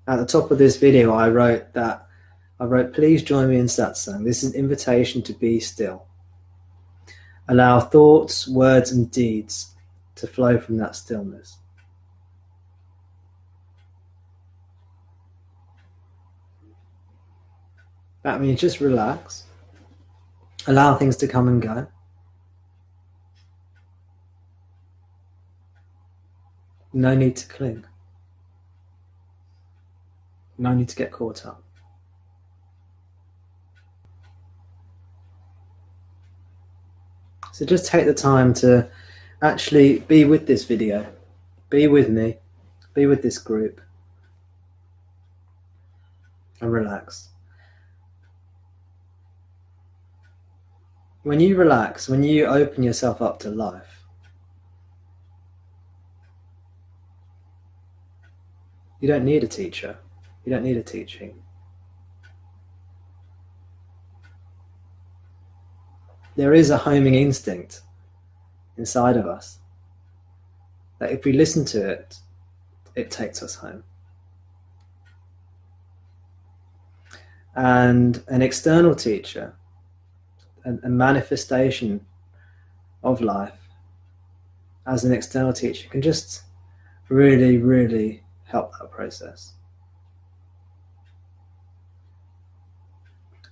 At the top of this video, I wrote, please join me in satsang. This is an invitation to be still. Allow thoughts, words, and deeds to flow from that stillness. That means just relax. Allow things to come and go. No need to cling. No need to get caught up. So just take the time to actually be with this video, be with me, be with this group, and relax. When you relax, when you open yourself up to life, you don't need a teacher, you don't need a teaching. There is a homing instinct inside of us that if we listen to it, it takes us home. And an external teacher, a manifestation of life as an external teacher, can just really, really help that process.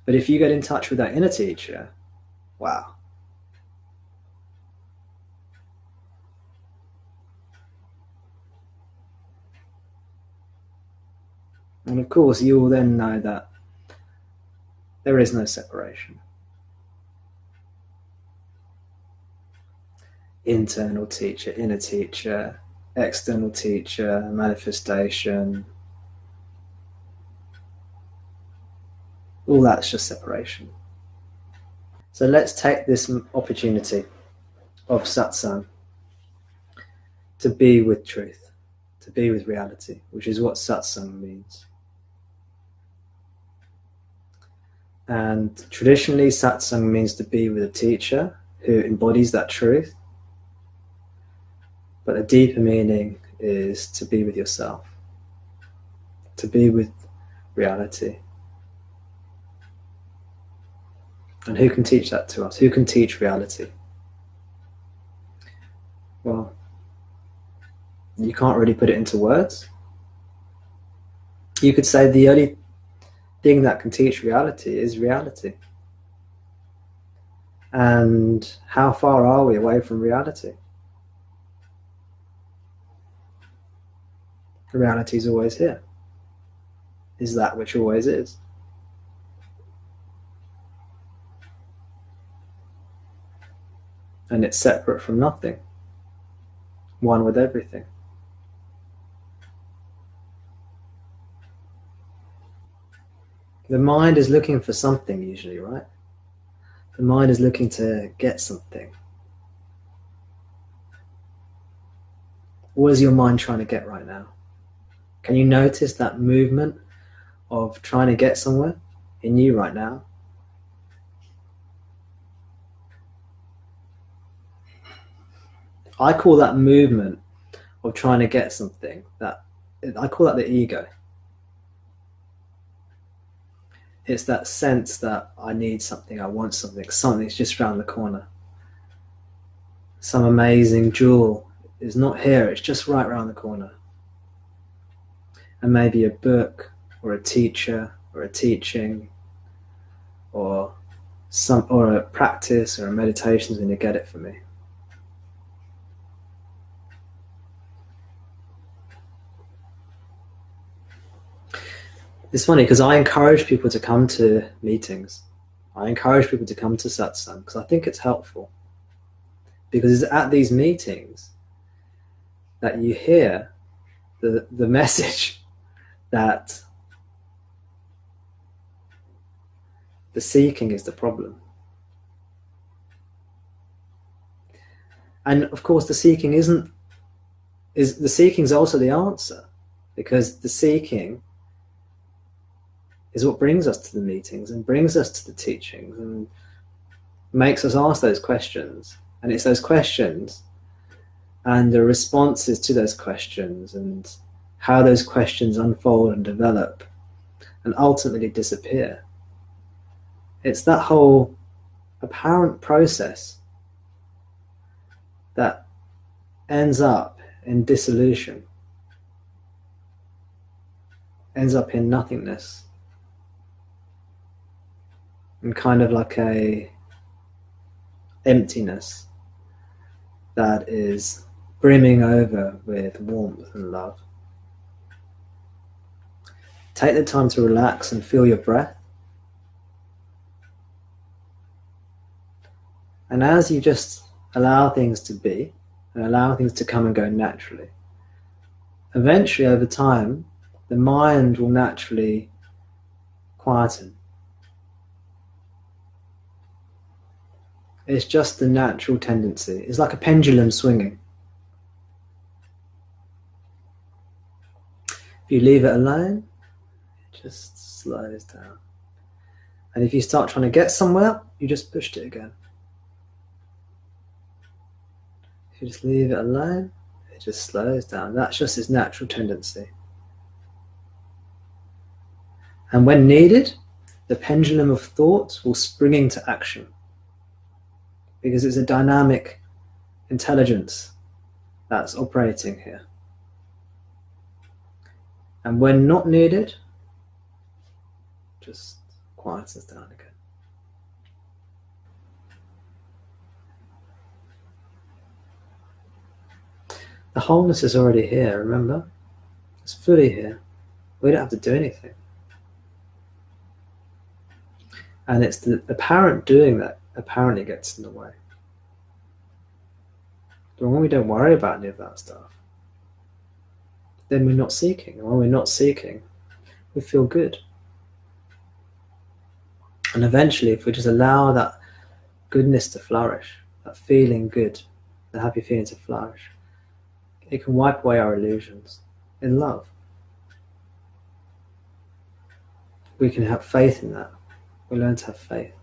But if you get in touch with that inner teacher, wow. And of course, you will then know that there is no separation. Internal teacher, inner teacher, external teacher, manifestation. All that's just separation. So let's take this opportunity of satsang to be with truth, to be with reality, which is what satsang means. And traditionally, satsang means to be with a teacher who embodies that truth. But a deeper meaning is to be with yourself, to be with reality. And who can teach that to us? Who can teach reality? Well, you can't really put it into words. You could say the only thing that can teach reality is reality. And how far are we away from reality? Reality is always here. Is that which always is. And it's separate from nothing, one with everything. The mind is looking for something usually, right? The mind is looking to get something. What is your mind trying to get right now? Can you notice that movement of trying to get somewhere in you right now? I call that movement of trying to get something, I call that the ego. It's that sense that I need something, I want something, something's just around the corner. Some amazing jewel is not here, it's just right around the corner. And maybe a book or a teacher or a teaching or a practice or a meditation is going to get it for me. It's funny because I encourage people to come to meetings. I encourage people to come to satsang because I think it's helpful. Because it's at these meetings that you hear the message that the seeking is the problem. And of course the seeking is also the answer, because the seeking is what brings us to the meetings and brings us to the teachings and makes us ask those questions. And it's those questions and the responses to those questions and how those questions unfold and develop and ultimately disappear. It's that whole apparent process that ends up in dissolution, ends up in nothingness, and kind of like a emptiness that is brimming over with warmth and love. Take the time to relax and feel your breath. And as you just allow things to be and allow things to come and go naturally, eventually over time, the mind will naturally quieten. It's just the natural tendency. It's like a pendulum swinging. If you leave it alone, it just slows down. And if you start trying to get somewhere, you just pushed it again. If you just leave it alone, it just slows down. That's just its natural tendency. And when needed, the pendulum of thought will spring into action, because it's a dynamic intelligence that's operating here. And when not needed, just quiets us down again. The wholeness is already here, remember? It's fully here. We don't have to do anything. And it's the apparent doing that apparently gets in the way. But when we don't worry about any of that stuff, then we're not seeking. And when we're not seeking, we feel good. And eventually, if we just allow that goodness to flourish, that feeling good, the happy feeling to flourish, it can wipe away our illusions in love. We can have faith in that. We learn to have faith.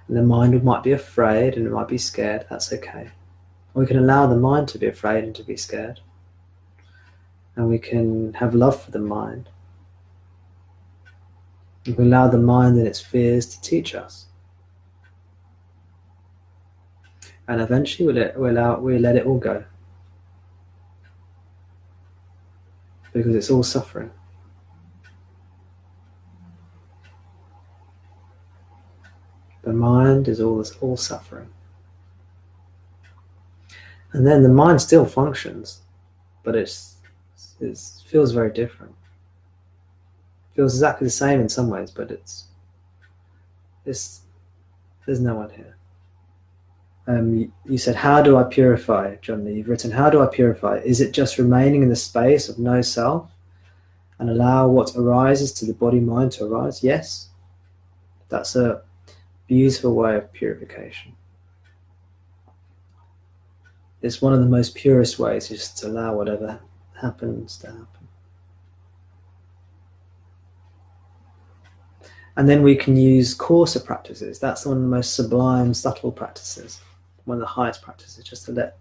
And the mind might be afraid and it might be scared. That's okay. We can allow the mind to be afraid and to be scared. And we can have love for the mind. We can allow the mind and its fears to teach us. And eventually we let it all go. Because it's all suffering. The mind is all suffering. And then the mind still functions, but it feels very different. It feels exactly the same in some ways, but there's no one here. You said, how do I purify, John Lee? You've written, how do I purify? Is it just remaining in the space of no self and allow what arises to the body-mind to arise? Yes. That's a beautiful way of purification. It's one of the most purest ways, just to allow whatever happens to happen. And then we can use coarser practices. That's one of the most sublime, subtle practices. One of the highest practices, just to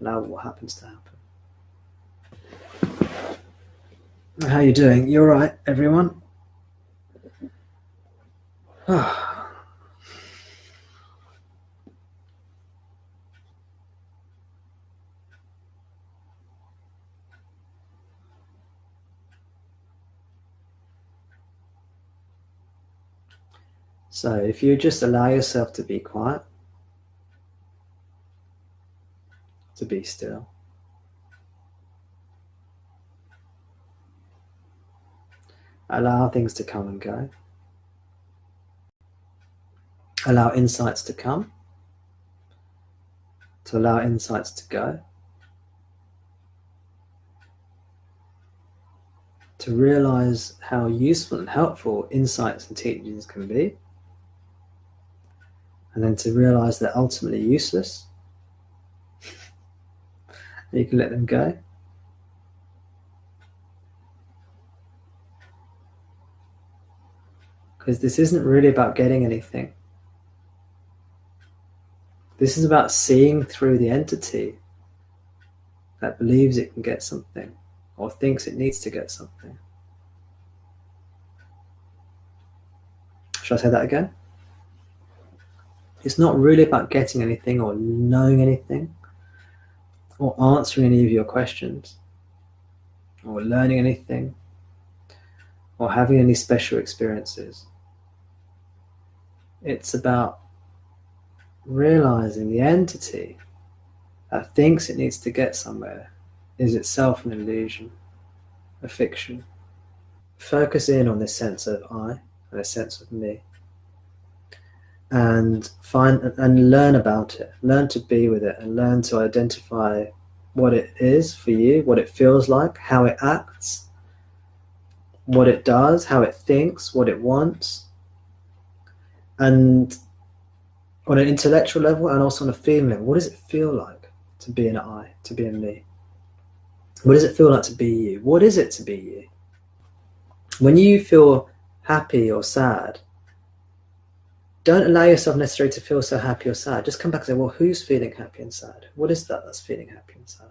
allow what happens to happen. How are you doing? You all right, everyone? So if you just allow yourself to be quiet, to be still, allow things to come and go, allow insights to come, to allow insights to go, to realize how useful and helpful insights and teachings can be, and then to realize they're ultimately useless, and you can let them go. Because this isn't really about getting anything. This is about seeing through the entity that believes it can get something or thinks it needs to get something. Should I say that again? It's not really about getting anything or knowing anything or answering any of your questions or learning anything or having any special experiences. It's about realizing the entity that thinks it needs to get somewhere is itself an illusion, a fiction. Focus in on this sense of I and a sense of me, and find and learn about it. Learn to be with it and learn to identify what it is for you, what it feels like, how it acts, what it does, how it thinks, what it wants. And on an intellectual level and also on a feeling level, what does it feel like to be an I, to be a me? What does it feel like to be you? What is it to be you? When you feel happy or sad, don't allow yourself necessarily to feel so happy or sad. Just come back and say, well, who's feeling happy and sad? What is that that's feeling happy and sad?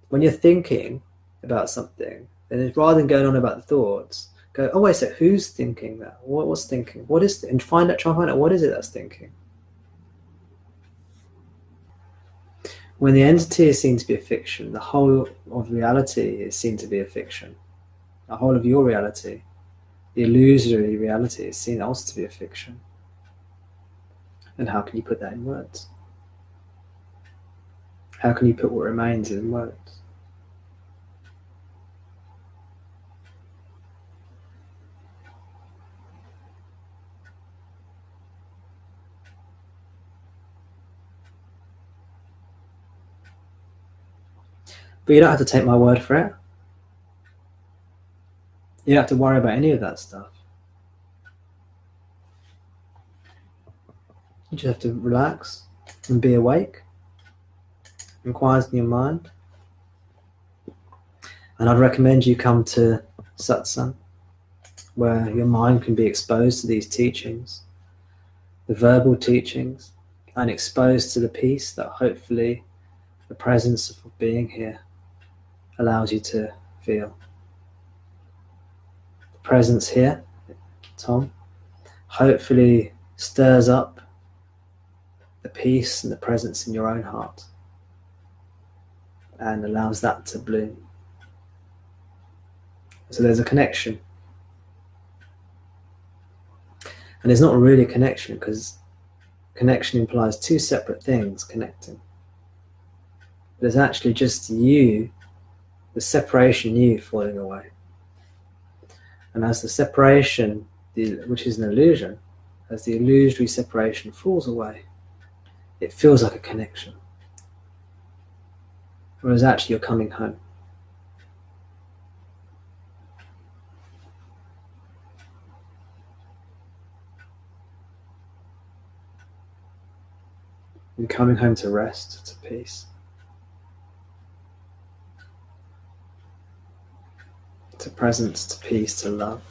When you're thinking about something, then rather than going on about the thoughts, go, oh, wait a sec, who's thinking that? What's thinking? What is it? And try and find out what is it that's thinking. When the entity is seen to be a fiction, the whole of reality is seen to be a fiction. The whole of your reality, the illusory reality, is seen also to be a fiction. And how can you put that in words? How can you put what remains in words? But you don't have to take my word for it. You don't have to worry about any of that stuff. You just have to relax and be awake and quieten your mind. And I'd recommend you come to satsang, where your mind can be exposed to these teachings, the verbal teachings, and exposed to the peace that hopefully the presence of being here allows you to feel. The presence here, Tom, hopefully stirs up the peace and the presence in your own heart and allows that to bloom. So there's a connection. And there's not really a connection, because connection implies two separate things connecting. There's actually just you, the separation you falling away. And as the separation, which is an illusion, as the illusory separation falls away, it feels like a connection. Whereas actually you're coming home. You're coming home to rest, to peace, to presence, to peace, to love.